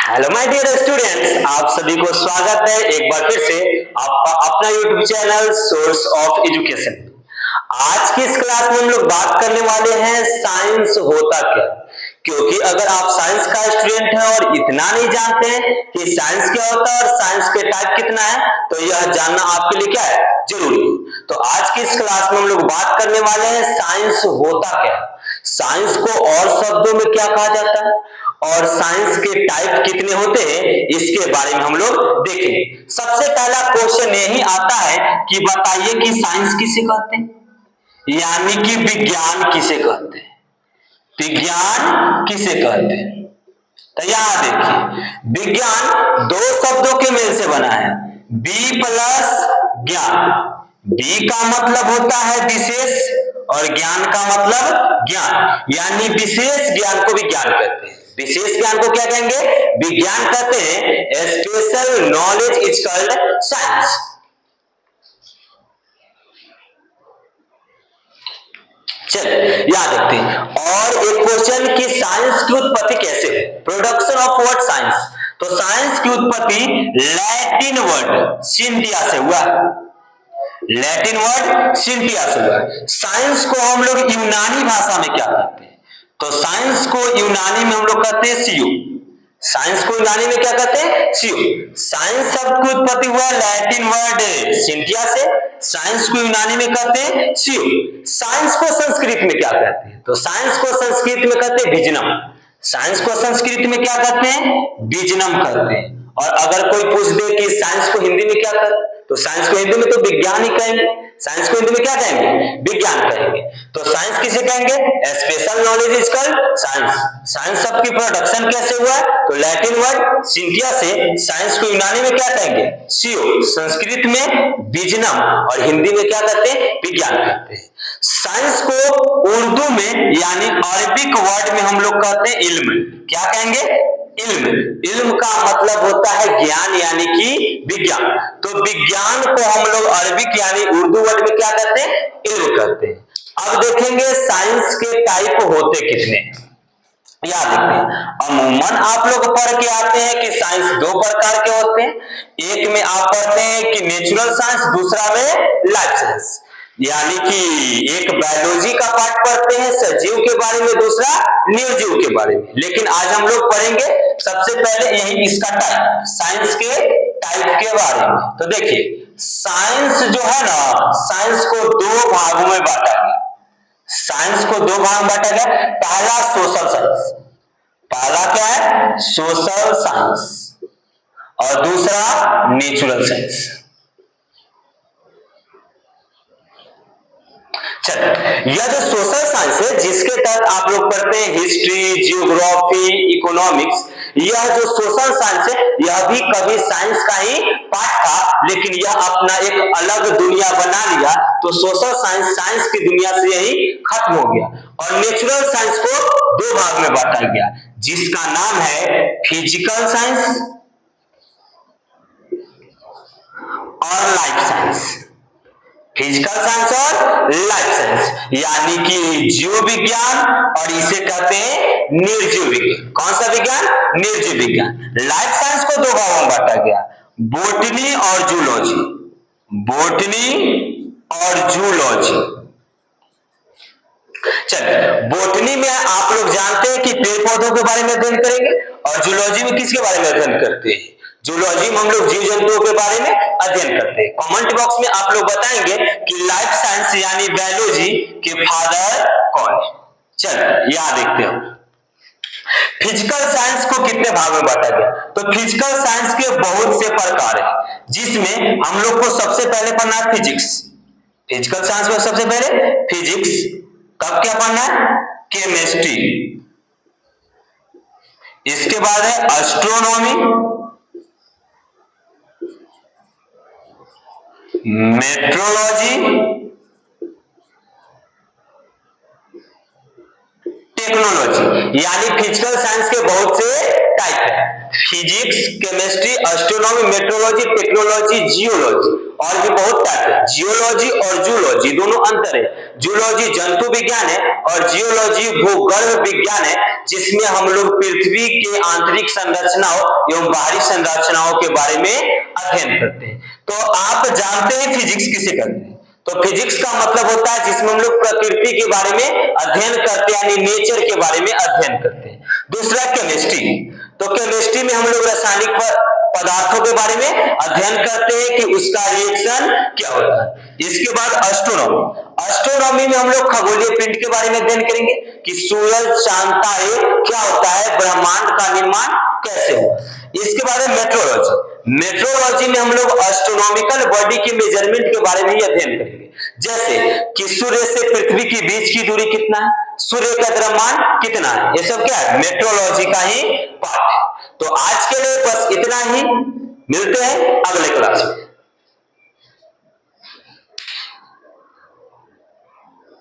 Hello my dear students, आप सभी को स्वागत है एक बार फिर से आपका अपना YouTube channel source of education. आज की इस क्लास में हम लोग बात करने वाले हैं साइंस होता क्या। क्योंकि अगर आप साइंस का स्टूडेंट हैं और इतना नहीं जानते हैं कि साइंस क्या होता है और साइंस के टाइप कितना है, तो यह जानना आपके लिए क्या है, जरूरी है। तो आज की इस क्लास में हम लोग बात करने वाले हैं साइंस होता क्या, साइंस को और शब्दों में क्या कहा जाता है और साइंस के टाइप कितने होते हैं, इसके बारे में हम लोग देखेंगे। सबसे पहला क्वेश्चन यही आता है कि बताइए कि साइंस किसे कहते हैं, यानी कि विज्ञान किसे कहते हैं। विज्ञान किसे कहते हैं, तो यहां देखिए विज्ञान दो शब्दों के मेल से बना है, बी प्लस ज्ञान। बी का मतलब होता है विशेष और ज्ञान का मतलब ज्ञान, यानी विशेष ज्ञान को विज्ञान कहते हैं। विशेष ज्ञान को क्या कहेंगे, विज्ञान कहते हैं। Special knowledge is called science. चलिए याद रखते हैं। और एक क्वेश्चन कि साइंस की उत्पत्ति कैसे है, प्रोडक्शन ऑफ वर्ड साइंस। तो साइंस की उत्पत्ति लैटिन वर्ड सिंटिया से हुआ। लैटिन वर्ड सिंटिया से हुआ। साइंस को हम लोग यूनानी भाषा में क्या कहते हैं, तो साइंस को यूनानी में हम लोग कहते हैं सियो। साइंस को यूनानी में क्या कहते हैं, सियो। साइंस शब्द की उत्पत्ति हुआ लैटिन वर्ड सिंटिया से, साइंस को यूनानी में कहते हैं सियो। साइंस को संस्कृत में क्या कहते हैं, तो साइंस को संस्कृत में कहते हैं विजनम। साइंस को संस्कृत में क्या कहते हैं, विजनम कहते हैं। और अगर कोई पूछ दे कि साइंस को हिंदी में क्या कहते हैं, तो साइंस को हिंदी में तो विज्ञान ही कहेंगे। साइंस को हिंदी में क्या कहेंगे, विज्ञान कहेंगे। तो साइंस किसे कहेंगे, special knowledge is called science. Science शब्द की प्रोडक्शन कैसे हुआ, तो लैटिन वर्ड सिंटिया से। साइंस को यूनानी में क्या कहेंगे, सियो, संस्कृत में विजनम और हिंदी में क्या कहते हैं, विज्ञान कहते हैं। साइंस को उर्दू में यानी अरबिक वर्ड में हम लोग कहते हैं इल्म। क्या कहेंगे, इल्म। इल्म का मतलब होता है ज्ञान यानी कि विज्ञान। तो विज्ञान को हम लोग अरबिक यानी उर्दू वर्ड में क्या कहते हैं, इल्म कहते हैं। अब देखेंगे साइंस के टाइप होते कितने, याद रखिए। अमूमन आप लोग पढ़ के आते हैं कि साइंस दो प्रकार के होते हैं। एक में आप पढ़ते हैं कि नेचुरल साइंस, दूसरा में लाइफ साइंस। यानी कि एक बायोलॉजी का पार्ट पढ़ते हैं सजीव के बारे में, दूसरा निर्जीव के बारे में। लेकिन आज हम लोग पढ़ेंगे सबसे पहले यही इसका टाइप, साइंस के टाइप के बारे में। तो देखिए साइंस जो है ना, साइंस को दो भागों में बांटा गया। साइंस को दो भाग में बांटा गया। पहला सोशल साइंस, पहला क्या है, सोशल साइंस, और दूसरा नेचुरल साइंस। यह जो सोशल साइंस है जिसके तहत आप लोग पढ़ते हैं हिस्ट्री, जियोग्राफी, इकोनॉमिक्स, यह जो सोशल साइंस है यह भी कभी साइंस का ही पार्ट था, लेकिन यह अपना एक अलग दुनिया बना लिया। तो सोशल साइंस साइंस की दुनिया से यही खत्म हो गया। और नेचुरल साइंस को दो भाग में बांटा गया, जिसका नाम है फिजिकल साइंस और लाइफ साइंस। फिजिकल साइंस और लाइफ साइंस, यानी कि जीव विज्ञान और इसे कहते हैं निर्जीव विज्ञान। कौन सा विज्ञान, निर्जीव विज्ञान। लाइफ साइंस को दो भागों में बांटा गया, बोटनी और जूलॉजी। बोटनी और जूलॉजी। चलिए बोटनी में आप लोग जानते हैं कि पेड़ पौधों के बारे में अध्ययन करेंगे, और जूलॉजी में किसके बारे में अध्ययन करते हैं, जूलॉजी में हम लोग जीव जंतुओं के बारे में अध्ययन करते हैं। कमेंट बॉक्स में आप लोग बताएंगे कि लाइफ साइंस यानी बायोलॉजी के फादर कौन है। चलिए याद देखते हो। फिजिकल साइंस को कितने भाग में बांटा गया, तो फिजिकल साइंस के बहुत से प्रकार हैं, जिसमें हम लोग को सबसे पहले पढ़ना है फिजिक्स। फिजिकल साइंस में सबसे पहले फिजिक्स, कब क्या पढ़ना है, केमिस्ट्री, इसके बाद है एस्ट्रोनॉमी, मेट्रोलॉजी, टेक्नोलॉजी। यानी फिजिकल साइंस के बहुत से टाइप है, physics, chemistry, astronomy, metrology, technology, geology. और भी बहुत टाइप है। जियोलॉजी और जूलॉजी दोनों अंतर है। जूलॉजी जंतु विज्ञान है और जियोलॉजी भूगर्भ विज्ञान है, जिसमें हम लोग पृथ्वी के आंतरिक संरचनाओं एवं बाहरी संरचनाओं के बारे में अध्ययन करते हैं। तो आप जानते हैं फिजिक्स किसे कहते हैं? तो फिजिक्स का मतलब होता है जिसमें हम लोग प्रकृति के बारे में अध्ययन करते हैं, यानी नेचर के बारे में अध्ययन करते हैं। दूसरा केमिस्ट्री, तो केमिस्ट्री में हम लोग रासायनिक पदार्थों के बारे में अध्ययन करते हैं कि उसका रिएक्शन क्या होता है। इसके बाद एस्ट्रोनॉमी, एस्ट्रोनॉमी में हम लोग खगोलीय पिंड के बारे में अध्ययन करेंगे कि सूरज, चांद, तारे क्या होता है, ब्रह्मांड का निर्माण कैसे हुआ। इसके बाद है मेट्रोलॉजी, मेट्रोलॉजी में हम लोग एस्ट्रोनॉमिकल बॉडी के मेजरमेंट के बारे में ही अध्ययन करेंगे, जैसे कि सूर्य से पृथ्वी के बीच की दूरी कितना है, सूर्य का द्रव्यमान कितना है, ये सब क्या है, मेट्रोलॉजी का ही पार्ट है। तो आज के लिए बस इतना ही, मिलते हैं अगले क्लास में।